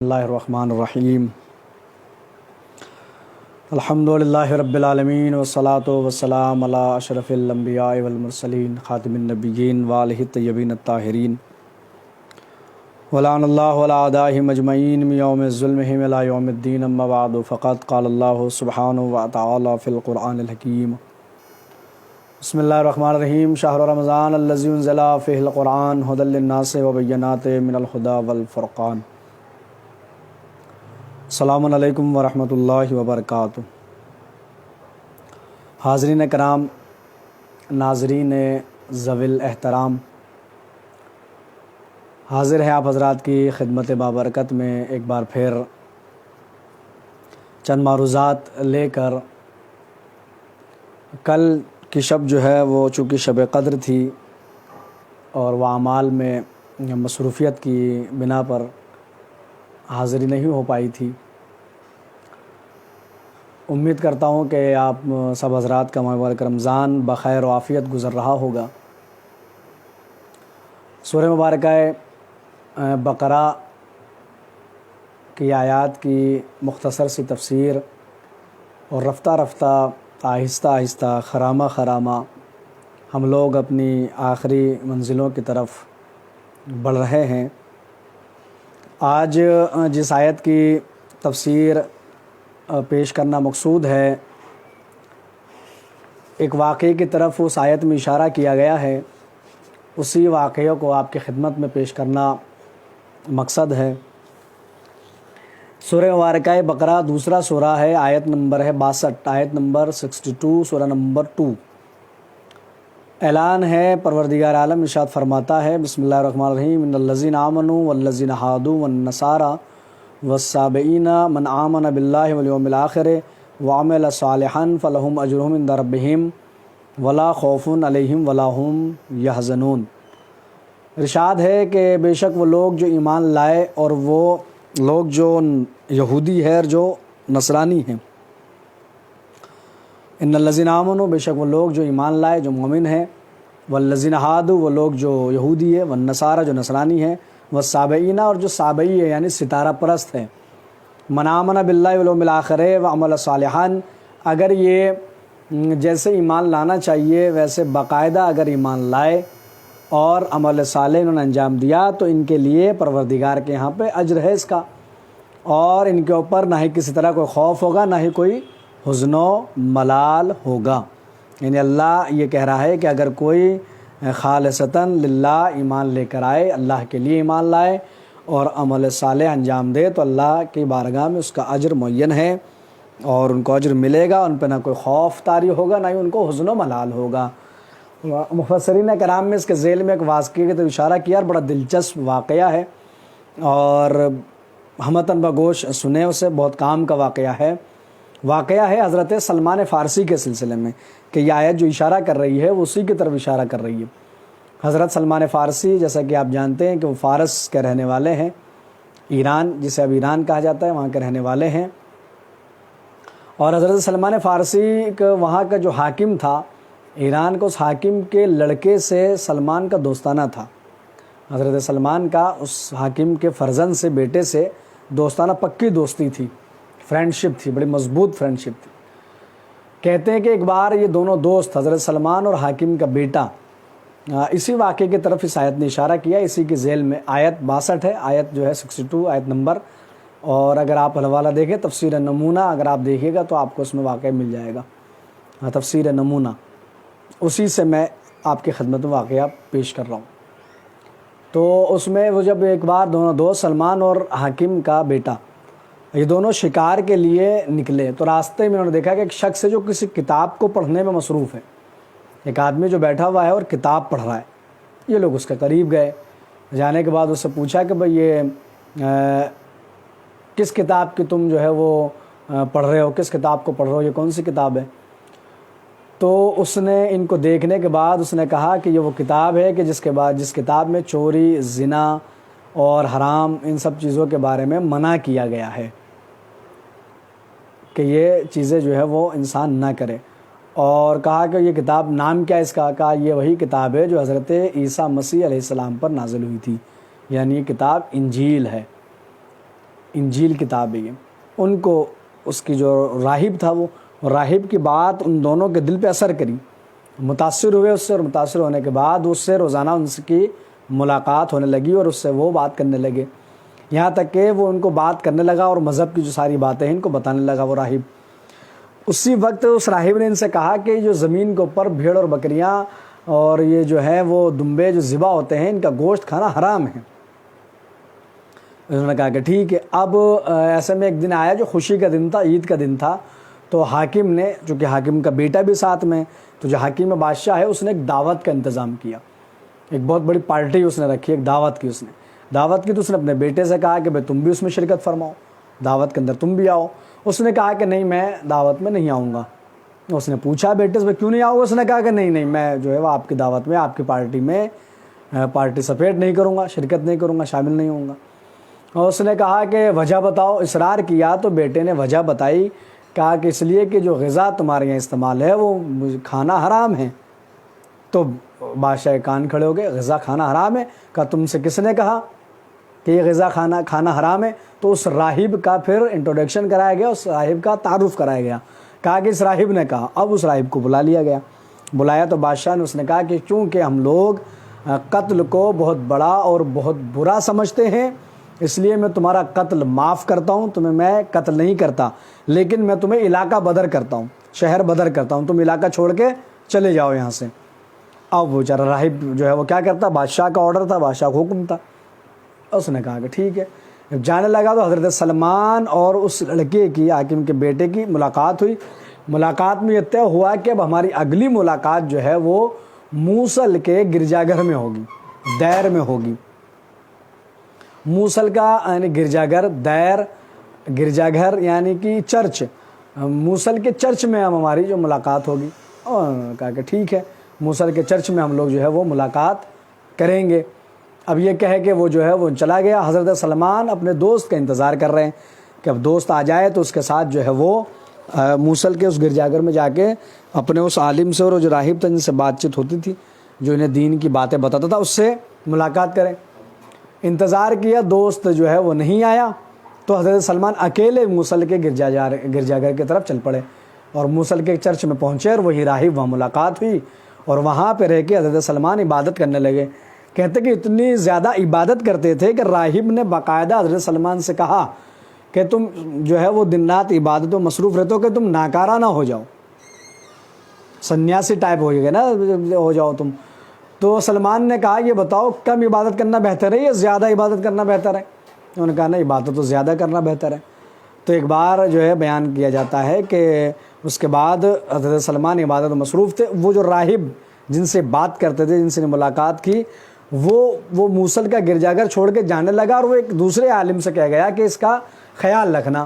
اللہ الرحمن الرحیم الحمدللہ رب العالمین والصلاة والسلام علی اشرف الانبیاء والمرسلین خاتم النبیین وآلہ الطیبین الطاہرین ولعن اللہ علی اعدائہم اجمعین من یوم ظلمہم الی یوم الدین اما بعد فقد قال اللہ سبحانہ وتعالی فی القرآن الحکیم بسم اللہ الرحمن الرحیم شہر رمضان الذی انزل فیہ القرآن ھدی للناس وبینات من الھدی والفرقان۔ السلام علیکم ورحمۃ اللہ وبرکاتہ۔ حاضرین کرام، ناظرین ذوی الاحترام، حاضر ہیں آپ حضرات کی خدمت بابرکت میں ایک بار پھر چند معروضات لے کر۔ کل کی شب جو ہے وہ چونکہ شب قدر تھی اور وہ اعمال میں مصروفیت کی بنا پر حاضری نہیں ہو پائی تھی۔ امید کرتا ہوں کہ آپ سب حضرات کا مبارک رمضان بخیر و عافیت گزر رہا ہوگا۔ سورہ مبارکہ بقرہ کی آیات کی مختصر سی تفسیر اور رفتہ رفتہ آہستہ آہستہ خرامہ خرامہ ہم لوگ اپنی آخری منزلوں کی طرف بڑھ رہے ہیں۔ آج جس آیت کی تفسیر پیش کرنا مقصود ہے، ایک واقعے کی طرف اس آیت میں اشارہ کیا گیا ہے، اسی واقعے کو آپ کی خدمت میں پیش کرنا مقصد ہے۔ سورہ مبارکہ بقرہ دوسرا سورہ ہے، آیت نمبر ہے 62، آیت نمبر 62، سورہ نمبر 2۔ اعلان ہے، پروردگار عالم ارشاد فرماتا ہے، بسم اللہ الرحمن الرحیم، ان الذین آمنوا والذین ہادوا والنصارى والصابئین من آمن باللہ والیوم الآخر وعمل صالحا فلہم اجرہم عند ربہم ولا خوف علیہم ولا ہم یحزنون۔ ارشاد ہے کہ بے شک وہ لوگ جو ایمان لائے اور وہ لوگ جو یہودی ہے اور جو نصرانی ہیں، ان الذین آمنوا بے شک وہ لوگ جو ایمان لائے جو مومن ہیں، والذین ہادوا وہ لوگ جو یہودی ہے، والنصارى جو نصرانی ہیں، والصابئین اور جو صابئی ہے یعنی ستارہ پرست ہے، من آمن باللہ والیوم الآخر وعمل صالحا، اگر یہ جیسے ایمان لانا چاہیے ویسے باقاعدہ اگر ایمان لائے اور عمل صالح انہوں نے انجام دیا تو ان کے لیے پروردگار کے یہاں پہ اجر ہے اس کا، اور ان کے اوپر نہ ہی کسی طرح کوئی خوف ہوگا نہ ہی کوئی حزن و ملال ہوگا۔ یعنی اللہ یہ کہہ رہا ہے کہ اگر کوئی خالصتاً للہ ایمان لے کر آئے، اللہ کے لیے ایمان لائے اور عمل صالح انجام دے تو اللہ کی بارگاہ میں اس کا اجر معین ہے اور ان کو اجر ملے گا، ان پہ نہ کوئی خوف طاری ہوگا نہ ہی ان کو حزن و ملال ہوگا۔ مفسرین کرام میں اس کے ذیل میں ایک واقعے کی طرف اشارہ کیا، اور بڑا دلچسپ واقعہ ہے اور ہمتاً بگوش سنیں اسے، بہت کام کا واقعہ ہے حضرت سلمان فارسی کے سلسلے میں، کہ یہ آیت جو اشارہ کر رہی ہے وہ اسی کی طرف اشارہ کر رہی ہے۔ حضرت سلمان فارسی جیسا کہ آپ جانتے ہیں کہ وہ فارس کے رہنے والے ہیں، ایران جسے اب ایران کہا جاتا ہے وہاں کے رہنے والے ہیں، اور حضرت سلمان فارسی کا وہاں کا جو حاکم تھا ایران کا، اس حاکم کے لڑکے سے سلمان کا دوستانہ تھا۔ حضرت سلمان کا اس حاکم کے فرزند سے، بیٹے سے دوستانہ پکی دوستی تھی، فرینڈشپ تھی، بڑی مضبوط فرینڈشپ تھی۔ کہتے ہیں کہ ایک بار یہ دونوں دوست حضرت سلمان اور حاکم کا بیٹا اسی واقعے کی طرف اس آیت نے اشارہ کیا، اسی کے ذیل میں آیت 62 ہے، آیت جو ہے 62 آیت نمبر، اور اگر آپ حوالہ دیکھیں تفسیر نمونہ اگر آپ دیکھیے گا تو آپ کو اس میں واقعہ مل جائے گا، تفسیر نمونہ، اسی سے میں آپ کی خدمت میں واقعہ پیش کر رہا ہوں۔ تو اس میں وہ جب ایک بار دونوں دوست سلمان اور حاکم کا بیٹا یہ دونوں شکار کے لیے نکلے تو راستے میں انہوں نے دیکھا کہ ایک شخص ہے جو کسی کتاب کو پڑھنے میں مصروف ہے، ایک آدمی جو بیٹھا ہوا ہے اور کتاب پڑھ رہا ہے۔ یہ لوگ اس کے قریب گئے، جانے کے بعد اس سے پوچھا کہ بھئی یہ کس کتاب کی تم جو ہے وہ پڑھ رہے ہو، کس کتاب کو پڑھ رہے ہو، یہ کون سی کتاب ہے؟ تو اس نے ان کو دیکھنے کے بعد اس نے کہا کہ یہ وہ کتاب ہے کہ جس کتاب میں چوری، زنا اور حرام ان سب چیزوں کے بارے میں منع کیا گیا ہے کہ یہ چیزیں جو ہے وہ انسان نہ کرے، اور کہا کہ یہ کتاب نام کیا ہے اس کا؟ کہا یہ وہی کتاب ہے جو حضرت عیسیٰ مسیح علیہ السلام پر نازل ہوئی تھی، یعنی یہ کتاب انجیل ہے۔ انجیل کتاب ہے یہ، ان کو اس کی جو راہب تھا وہ راہب کی بات ان دونوں کے دل پہ اثر کری، متاثر ہوئے اس سے، اور متاثر ہونے کے بعد اس سے روزانہ ان کی ملاقات ہونے لگی اور اس سے وہ بات کرنے لگے، یہاں تک کہ وہ ان کو بات کرنے لگا اور مذہب کی جو ساری باتیں ہیں ان کو بتانے لگا وہ راہب۔ اسی وقت اس راہب نے ان سے کہا کہ جو زمین کے اوپر بھیڑ اور بکریاں اور یہ جو ہے وہ دمبے جو ذبح ہوتے ہیں ان کا گوشت کھانا حرام ہے۔ انہوں نے کہا کہ ٹھیک ہے۔ اب ایسے میں ایک دن آیا جو خوشی کا دن تھا، عید کا دن تھا، تو حاکم نے، چونکہ حاکم کا بیٹا بھی ساتھ میں، تو جو حاکم بادشاہ ہے اس نے ایک دعوت کا انتظام کیا، ایک بہت بڑی پارٹی اس نے رکھی، ایک دعوت کی اس نے تو اس نے اپنے بیٹے سے کہا کہ بھائی تم بھی اس میں شرکت فرماؤ، دعوت کے اندر تم بھی آؤ۔ اس نے کہا کہ نہیں میں دعوت میں نہیں آؤں گا۔ اس نے پوچھا بیٹے سے بھائی کیوں نہیں آؤ گا؟ اس نے کہا کہ نہیں میں جو ہے وہ آپ کی دعوت میں، آپ کی پارٹی میں پارٹیسپیٹ نہیں کروں گا، شرکت نہیں کروں گا، شامل نہیں ہوں گا۔ اور اس نے کہا کہ وجہ بتاؤ، اصرار کیا تو بیٹے نے وجہ بتائی، کہا کہ اس لیے کہ جو غذا تمہارے یہاں استعمال ہے وہ کھانا حرام ہے۔ تو بادشاہ کے کان کھڑے ہو گئے، غذا کھانا حرام ہے؟ کہا تم سے کس نے کہا کہ یہ غذا کھانا حرام ہے؟ تو اس راہب کا پھر انٹروڈکشن کرایا گیا، اس راہب کا تعارف کرایا گیا، کہا کہ اس راہب نے کہا۔ اب اس راہب کو بلا لیا گیا، بلایا تو بادشاہ نے اس نے کہا کہ چونکہ ہم لوگ قتل کو بہت بڑا اور بہت برا سمجھتے ہیں، اس لیے میں تمہارا قتل معاف کرتا ہوں، تمہیں میں قتل نہیں کرتا، لیکن میں تمہیں علاقہ بدر کرتا ہوں، شہر بدر کرتا ہوں، تم علاقہ چھوڑ کے چلے جاؤ یہاں سے۔ اب وہ بیچارہ راہب جو ہے وہ کیا کرتا، بادشاہ کا آرڈر تھا، بادشاہ کا حکم تھا، اس نے کہا کہ ٹھیک ہے۔ جب جانے لگا تو حضرت سلمان اور اس لڑکے کی، حاکم کے بیٹے کی ملاقات ہوئی۔ ملاقات میں یہ طے ہوا کہ اب ہماری اگلی ملاقات جو ہے وہ موصل کے گرجا گھر میں ہوگی، دیر میں ہوگی۔ موصل کا یعنی گرجا گھر، دیر گرجا گھر یعنی کہ چرچ، موصل کے چرچ میں ہماری جو ملاقات ہوگی۔ اور کہا کہ ٹھیک ہے، موصل کے چرچ میں ہم لوگ جو ہے وہ ملاقات کریں گے۔ اب یہ کہے کہ وہ جو ہے وہ چلا گیا۔ حضرت سلمان اپنے دوست کا انتظار کر رہے ہیں کہ اب دوست آ جائے تو اس کے ساتھ جو ہے وہ موصل کے اس گرجا گھر میں جا کے اپنے اس عالم سے اور جو راہب تھا جن سے بات چیت ہوتی تھی، جو انہیں دین کی باتیں بتاتا تھا، اس سے ملاقات کریں۔ انتظار کیا، دوست جو ہے وہ نہیں آیا، تو حضرت سلمان اکیلے موصل کے گرجا گھر کی طرف چل پڑے اور موصل کے چرچ میں پہنچے، اور وہی راہب وہاں ملاقات ہوئی، اور وہاں پہ رہ کے حضرت سلمان عبادت کرنے لگے۔ کہتے کہ اتنی زیادہ عبادت کرتے تھے کہ راہب نے باقاعدہ حضرت سلمان سے کہا کہ تم جو ہے وہ دن رات عبادت میں مصروف رہتے ہو کہ تم ناکارہ نہ ہو جاؤ، سنیاسی ٹائپ ہو گئے نا، ہو جاؤ تم۔ تو سلمان نے کہا یہ بتاؤ کم عبادت کرنا بہتر ہے یا زیادہ عبادت کرنا بہتر ہے؟ انہوں نے کہا نا عبادت تو زیادہ کرنا بہتر ہے۔ تو ایک بار جو ہے بیان کیا جاتا ہے کہ اس کے بعد حضرت سلمان عبادت میں مصروف تھے، وہ جو راہب جن سے بات کرتے تھے، جن سے ملاقات کی، وہ موصل کا گرجا گھر چھوڑ کے جانے لگا، اور وہ ایک دوسرے عالم سے کہہ گیا کہ اس کا خیال رکھنا،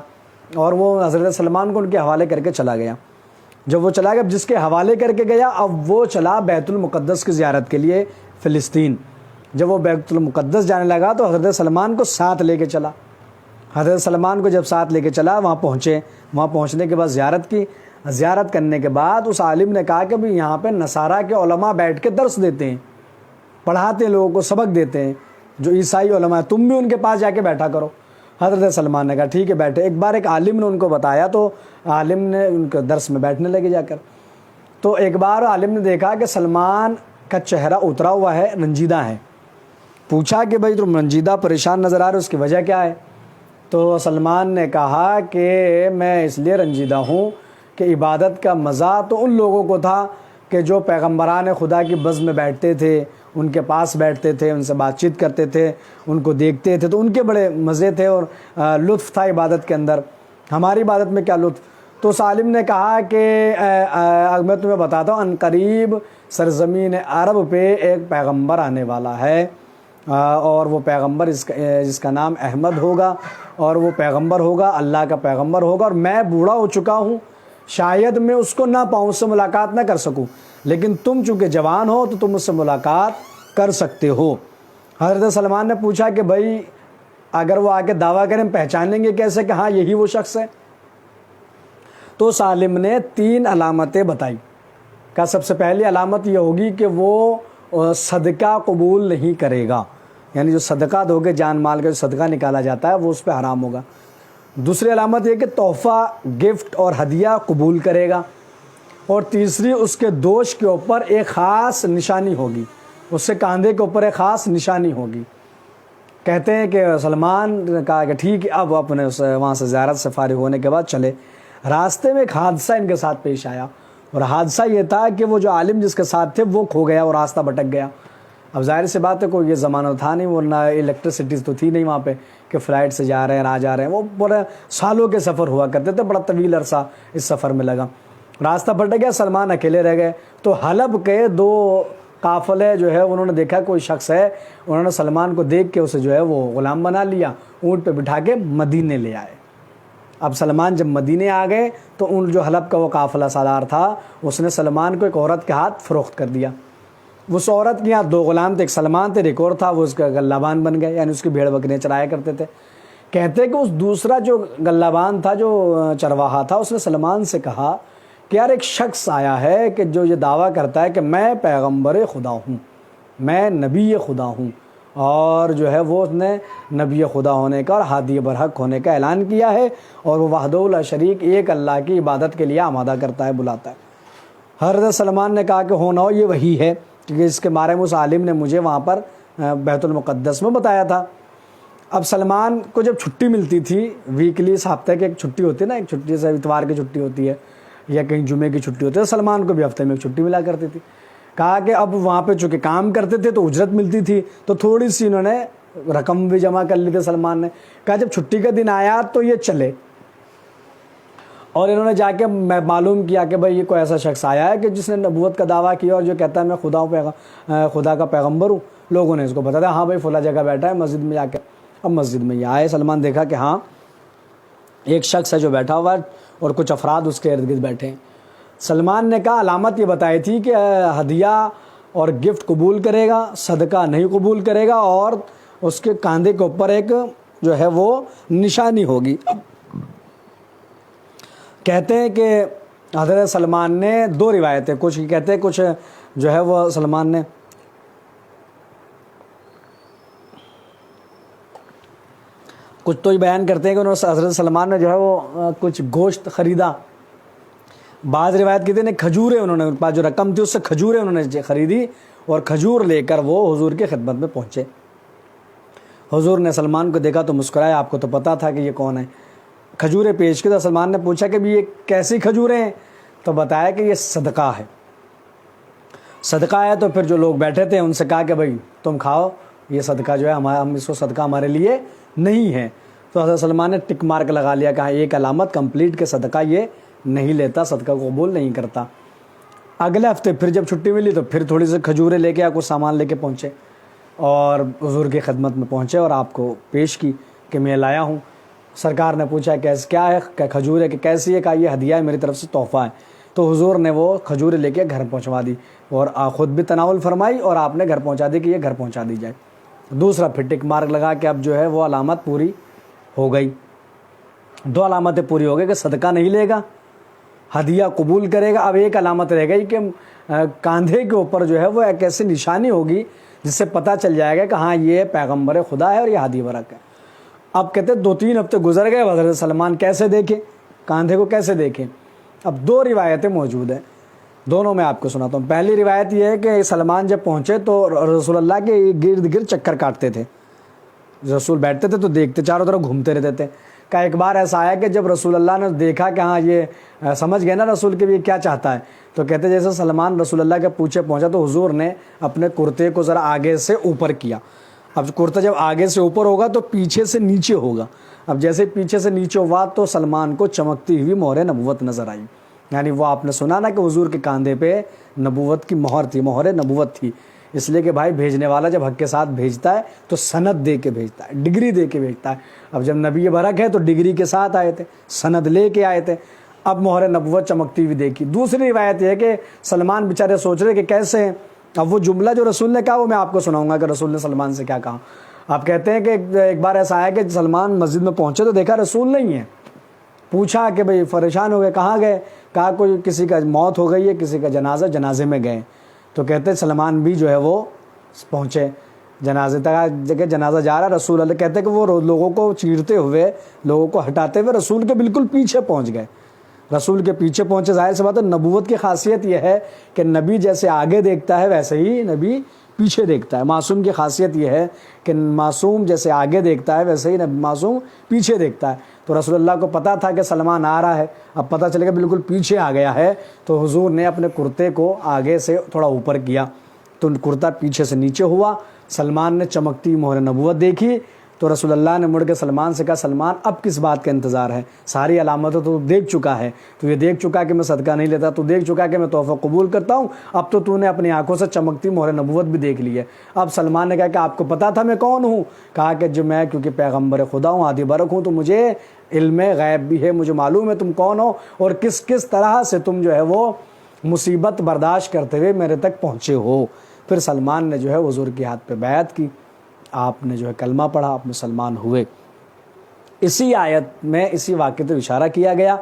اور وہ حضرت سلمان کو ان کے حوالے کر کے چلا گیا۔ جب وہ چلا گیا، جس کے حوالے کر کے گیا، اب وہ چلا بیت المقدس کی زیارت کے لیے فلسطین۔ جب وہ بیت المقدس جانے لگا تو حضرت سلمان کو ساتھ لے کے چلا۔ حضرت سلمان کو جب ساتھ لے کے چلا، وہاں پہنچے، وہاں پہنچنے کے بعد زیارت کی۔ زیارت کرنے کے بعد اس عالم نے کہا کہ بھی یہاں پہ نصارہ کے علماء بیٹھ کے درس دیتے ہیں، پڑھاتے ہیں، لوگوں کو سبق دیتے ہیں، جو عیسائی علماء ہیں، تم بھی ان کے پاس جا کے بیٹھا کرو۔ حضرت سلمان نے کہا ٹھیک ہے بیٹھے۔ ایک بار ایک عالم نے ان کو بتایا تو عالم نے ان کے درس میں بیٹھنے لگے جا کر۔ تو ایک بار عالم نے دیکھا کہ سلمان کا چہرہ اترا ہوا ہے، رنجیدہ ہے۔ پوچھا کہ بھائی تم رنجیدہ پریشان نظر آ رہے ہو، اس کی وجہ کیا ہے؟ تو سلمان نے کہا کہ میں اس لیے رنجیدہ ہوں کہ عبادت کا مزہ تو ان لوگوں کو تھا کہ جو پیغمبران خدا کی بزم میں بیٹھتے تھے، ان کے پاس بیٹھتے تھے، ان سے بات چیت کرتے تھے، ان کو دیکھتے تھے، تو ان کے بڑے مزے تھے اور لطف تھا عبادت کے اندر۔ ہماری عبادت میں کیا لطف؟ تو اس عالم نے کہا کہ میں تمہیں بتاتا ہوں، ان قریب سرزمین عرب پہ ایک پیغمبر آنے والا ہے، اور وہ پیغمبر جس کا نام احمد ہوگا، اور وہ پیغمبر ہوگا، اللہ کا پیغمبر ہوگا، اور میں بوڑھا ہو چکا ہوں، شاید میں اس کو نہ پاؤں، اس سے ملاقات نہ کر سکوں، لیکن تم چونکہ جوان ہو تو تم اس سے ملاقات کر سکتے ہو۔ حضرت سلمان نے پوچھا کہ بھائی اگر وہ آ کے دعویٰ کریں پہچان لیں گے کیسے کہ ہاں یہی وہ شخص ہے؟ تو اس عالم نے 3 علامتیں بتائی۔ کہ سب سے پہلی علامت یہ ہوگی کہ وہ صدقہ قبول نہیں کرے گا، یعنی جو صدقہ دو گے جان مال کا جو صدقہ نکالا جاتا ہے وہ اس پہ حرام ہوگا۔ دوسری علامت یہ کہ تحفہ، گفٹ اور ہدیہ قبول کرے گا، اور تیسری اس کے دوش کے اوپر ایک خاص نشانی ہوگی، اس سے کاندھے کے اوپر ایک خاص نشانی ہوگی۔ کہتے ہیں کہ سلمان نے کہا کہ ٹھیک ہے، اب اپنے وہاں سے زیارت سے فارغ ہونے کے بعد چلے۔ راستے میں ایک حادثہ ان کے ساتھ پیش آیا، اور حادثہ یہ تھا کہ وہ جو عالم جس کے ساتھ تھے وہ کھو گیا اور راستہ بھٹک گیا۔ اب ظاہر سی بات ہے کوئی یہ زمانہ تھا نہیں، ورنہ الیکٹرسٹیز تو تھی نہیں وہاں پہ کہ فلائٹ سے جا رہے ہیں، جا رہے ہیں، وہ بڑے سالوں کے سفر ہوا کرتے تھے، بڑا طویل عرصہ اس سفر میں لگا، راستہ بھٹک گیا، سلمان اکیلے رہ گئے۔ تو حلب کے 2 قافلے جو ہے انہوں نے دیکھا کوئی شخص ہے، انہوں نے سلمان کو دیکھ کے اسے جو ہے وہ غلام بنا لیا، اونٹ پہ بٹھا کے مدینے لے آئے۔ اب سلمان جب مدینے آ گئے تو ان جو حلب کا وہ قافلہ سالار تھا اس نے سلمان کو ایک عورت کے ہاتھ فروخت کر دیا۔ اس عورت کے یہاں 2 غلام تھے، ایک سلمان تھے، ایک اور تھا، وہ اس کا گلابان بن گئے، یعنی اس کی بھیڑ بکریاں چرایا کرتے تھے۔ کہتے کہ اس دوسرا جو گلابان تھا، جو چرواہا تھا، اس نے سلمان سے کہا کہ یار ایک شخص آیا ہے کہ جو یہ دعویٰ کرتا ہے کہ میں پیغمبر خدا ہوں، میں نبی خدا ہوں، اور جو ہے وہ اس نے نبی خدا ہونے کا اور ہادی برحق ہونے کا اعلان کیا ہے، اور وہ وحدہ لا شریک ایک اللہ کی عبادت کے لیے آمادہ کرتا ہے، بلاتا ہے۔ حضرت سلمان نے کہا کہ ہو نہ ہو یہ وہی ہے، کیونکہ اس کے بارے میں اس عالم نے مجھے وہاں پر بیت المقدس میں بتایا تھا۔ اب سلمان کو جب چھٹی ملتی تھی ویکلی، اس ہفتے کی ایک چھٹی ہوتی ہے نا، ایک چھٹی سے اتوار کی چھٹی ہوتی ہے یا کہیں جمعے کی چھٹی ہوتی ہے، سلمان کو بھی ہفتے میں ایک چھٹی ملا کرتی تھی۔ کہا کہ اب وہاں پہ چونکہ کام کرتے تھے تو اجرت ملتی تھی، تو تھوڑی سی انہوں نے رقم بھی جمع کر لی تھی۔ سلمان نے کہا جب چھٹی کا دن آیا تو یہ چلے، اور انہوں نے جا کے معلوم کیا کہ بھائی یہ کوئی ایسا شخص آیا ہے کہ جس نے نبوت کا دعویٰ کیا اور جو کہتا ہے میں خدا کا پیغمبر ہوں۔ لوگوں نے اس کو بتا دیا ہاں بھائی فلاں جگہ بیٹھا ہے مسجد میں جا کے۔ اب مسجد میں یہ آئے، سلمان دیکھا کہ ہاں ایک شخص ہے جو بیٹھا ہوا ہے اور کچھ افراد اس کے ارد گرد بیٹھے ہیں۔ سلمان نے کہا علامت یہ بتائی تھی کہ ہدیہ اور گفٹ قبول کرے گا، صدقہ نہیں قبول کرے گا، اور اس کے کاندھے کے اوپر ایک جو ہے وہ نشانی ہوگی۔ کہتے ہیں کہ حضرت سلمان نے 2 روایتیں، کچھ کہتے ہیں کچھ جو ہے وہ سلمان نے کچھ تو یہ بیان کرتے ہیں کہ حضرت سلمان نے جو ہے وہ کچھ گوشت خریدا۔ بعض روایت کہتے ہیں کھجوریں، انہوں نے پاس جو رقم تھی اس سے کھجوریں انہوں نے خریدی اور کھجور لے کر وہ حضور کی خدمت میں پہنچے۔ حضور نے سلمان کو دیکھا تو مسکرایا، آپ کو تو پتہ تھا کہ یہ کون ہے۔ کھجوریں پیش کی تو سلمان نے پوچھا کہ بھی یہ کیسی کھجوریں ہیں، تو بتایا کہ یہ صدقہ ہے۔ صدقہ ہے تو پھر جو لوگ بیٹھے تھے ان سے کہا کہ بھائی تم کھاؤ، یہ صدقہ جو ہے ہم اس کو صدقہ ہمارے لیے نہیں ہے۔ تو حضرت سلمان نے ٹک مارک لگا لیا، کہا ایک علامت کمپلیٹ کہ صدقہ یہ نہیں لیتا، صدقہ کو قبول نہیں کرتا۔ اگلے ہفتے پھر جب چھٹی ملی تو پھر تھوڑی سی کھجوریں لے کے کچھ سامان لے کے پہنچے اور حضور کی خدمت میں پہنچے اور آپ کو پیش کی کہ میں لایا ہوں۔ سرکار نے پوچھا کیسے کیا ہے، کہ کھجور ہے، کہ کیسی ہے، کہا یہ ہدیہ ہے میری طرف سے، تحفہ ہے۔ تو حضور نے وہ کھجوریں لے کے گھر پہنچوا دی اور خود بھی تناول فرمائی اور آپ نے گھر پہنچا دی کہ یہ گھر پہنچا دی جائے۔ دوسرا پھر ٹک مارک لگا کہ اب جو ہے وہ علامت پوری ہو گئی، 2 علامتیں پوری ہو گئی کہ صدقہ نہیں لے گا، ہدیہ قبول کرے گا۔ اب ایک علامت رہ گئی کہ کاندھے کے اوپر جو ہے وہ ایک ایسی نشانی ہوگی جس سے پتہ چل جائے گا کہ ہاں یہ پیغمبر خدا ہے اور یہ ہادی برحق ہے۔ اب کہتے 2-3 ہفتے گزر گئے، حضرت سلمان کیسے دیکھیں، کاندھے کو کیسے دیکھیں؟ اب 2 روایتیں موجود ہیں، دونوں میں آپ کو سناتا ہوں۔ پہلی روایت یہ ہے کہ سلمان جب پہنچے تو رسول اللہ کے گرد گرد چکر کاٹتے تھے، رسول بیٹھتے تھے تو دیکھتے، چاروں طرف گھومتے رہتے تھے۔ کہ ایک بار ایسا آیا کہ جب رسول اللہ نے دیکھا کہ ہاں یہ سمجھ گئے نا رسول کے بھی کیا چاہتا ہے، تو کہتے جیسے سلمان رسول اللہ کے پیچھے پہنچا تو حضور نے اپنے کرتے کو ذرا آگے سے اوپر کیا۔ اب کرتا جب آگے سے اوپر ہوگا تو پیچھے سے نیچے ہوگا۔ اب جیسے پیچھے سے نیچے ہوا تو سلمان کو چمکتی ہوئی مہر نبوت نظر آئی، یعنی وہ آپ نے سنا نا کہ حضور کے کاندھے پہ نبوت کی مہر تھی، مہر نبوت تھی۔ اس لیے کہ بھائی بھیجنے والا جب حق کے ساتھ بھیجتا ہے تو سند دے کے بھیجتا ہے، ڈگری دے کے بھیجتا ہے۔ اب جب نبی برحق ہے تو ڈگری کے ساتھ آئے تھے، سند لے کے آئے تھے، اب مہر نبوت چمکتی ہوئی دیکھی۔ دوسری روایت یہ ہے کہ سلمان بیچارے سوچ رہے کہ کیسے ہیں۔ اب وہ جملہ جو رسول نے کہا وہ میں آپ کو سناؤں گا کہ رسول نے سلمان سے کیا کہا۔ آپ کہتے ہیں کہ ایک بار ایسا آیا کہ سلمان مسجد میں پہنچے تو دیکھا رسول نہیں ہے، پوچھا کہ بھئی پریشان ہو گئے، کہاں گئے؟ کہا کوئی کسی کا موت ہو گئی ہے، کسی کا جنازے میں گئے۔ تو کہتے سلمان بھی جو ہے وہ پہنچے، جنازے تک جگہ جنازہ جا رہا ہے، رسول اللہ کہتے ہیں کہ وہ لوگوں کو چیرتے ہوئے، لوگوں کو ہٹاتے ہوئے رسول کے بالکل پیچھے پہنچ گئے، رسول کے پیچھے پہنچے۔ ظاہر سی بات ہے نبوت کی خاصیت یہ ہے کہ نبی جیسے آگے دیکھتا ہے ویسے ہی نبی پیچھے دیکھتا ہے۔ معصوم کی خاصیت یہ ہے کہ معصوم جیسے آگے دیکھتا ہے ویسے ہی معصوم پیچھے دیکھتا ہے۔ تو رسول اللہ کو پتہ تھا کہ سلمان آ رہا ہے، اب پتہ چلے گا بالکل پیچھے آ گیا ہے، تو حضور نے اپنے کرتے کو آگے سے تھوڑا اوپر کیا، تو کرتا پیچھے سے نیچے ہوا۔ سلمان نے چمکتی مہر نبوت دیکھی تو رسول اللہ نے مڑ کے سلمان سے کہا سلمان اب کس بات کا انتظار ہے؟ ساری علامتیں تو دیکھ چکا ہے، تو یہ دیکھ چکا کہ میں صدقہ نہیں لیتا، تو دیکھ چکا کہ میں تحفہ قبول کرتا ہوں، اب تو نے اپنی آنکھوں سے چمکتی مہر نبوت بھی دیکھ لی ہے۔ اب سلمان نے کہا کہ آپ کو پتا تھا میں کون ہوں؟ کہا کہ جو میں کیونکہ پیغمبر خدا ہوں، عادی برک ہوں، تو مجھے علم غیب بھی ہے، مجھے معلوم ہے تم کون ہو اور کس کس طرح سے تم جو ہے وہ مصیبت برداشت کرتے ہوئے میرے تک پہنچے ہو۔ پھر سلمان نے جو ہے حضور کے ہاتھ پہ بیعت کی، آپ نے جو ہے کلمہ پڑھا، آپ مسلمان ہوئے۔ اسی آیت میں اسی واقعے تو اشارہ کیا گیا،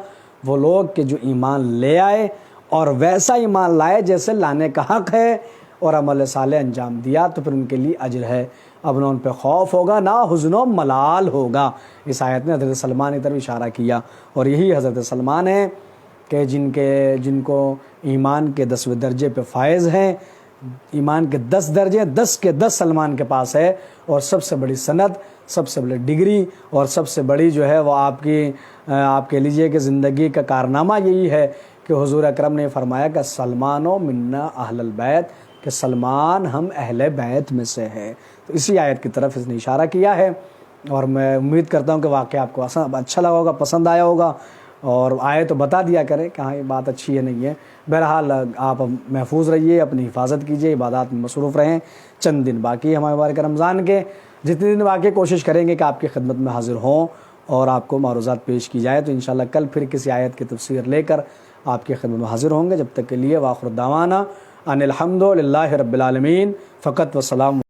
وہ لوگ کہ جو ایمان لے آئے اور ویسا ایمان لائے جیسے لانے کا حق ہے اور عمل صالح انجام دیا، تو پھر ان کے لیے اجر ہے، اب نہ ان پہ خوف ہوگا نہ حزن و ملال ہوگا۔ اس آیت نے حضرت سلمان کی طرف اشارہ کیا، اور یہی حضرت سلمان ہیں کہ جن کو ایمان کے 10ویں درجے پہ فائز ہیں۔ ایمان کے 10 درجے، 10 کے 10 سلمان کے پاس ہے، اور سب سے بڑی سند، سب سے بڑی ڈگری اور سب سے بڑی جو ہے وہ آپ کہہ لیجئے کہ زندگی کا کارنامہ یہی ہے کہ حضور اکرم نے فرمایا کہ سلمان و منا اہل البیت، کہ سلمان ہم اہل بیت میں سے ہے۔ تو اسی آیت کی طرف اس نے اشارہ کیا ہے، اور میں امید کرتا ہوں کہ واقعہ آپ کو اچھا لگا ہوگا، پسند آیا ہوگا، اور آئے تو بتا دیا کریں کہ ہاں یہ بات اچھی ہے نہیں ہے۔ بہرحال آپ محفوظ رہیے، اپنی حفاظت کیجیے، عبادات میں مصروف رہیں۔ چند دن باقی ہمارے مبارک رمضان کے، جتنے دن باقی کوشش کریں گے کہ آپ کی خدمت میں حاضر ہوں اور آپ کو معروضات پیش کی جائے، تو انشاءاللہ کل پھر کسی آیت کی تفسیر لے کر آپ کی خدمت میں حاضر ہوں گے۔ جب تک کے لیے وآخر دعوانا ان الحمد للہ رب العالمین، فقط و سلام۔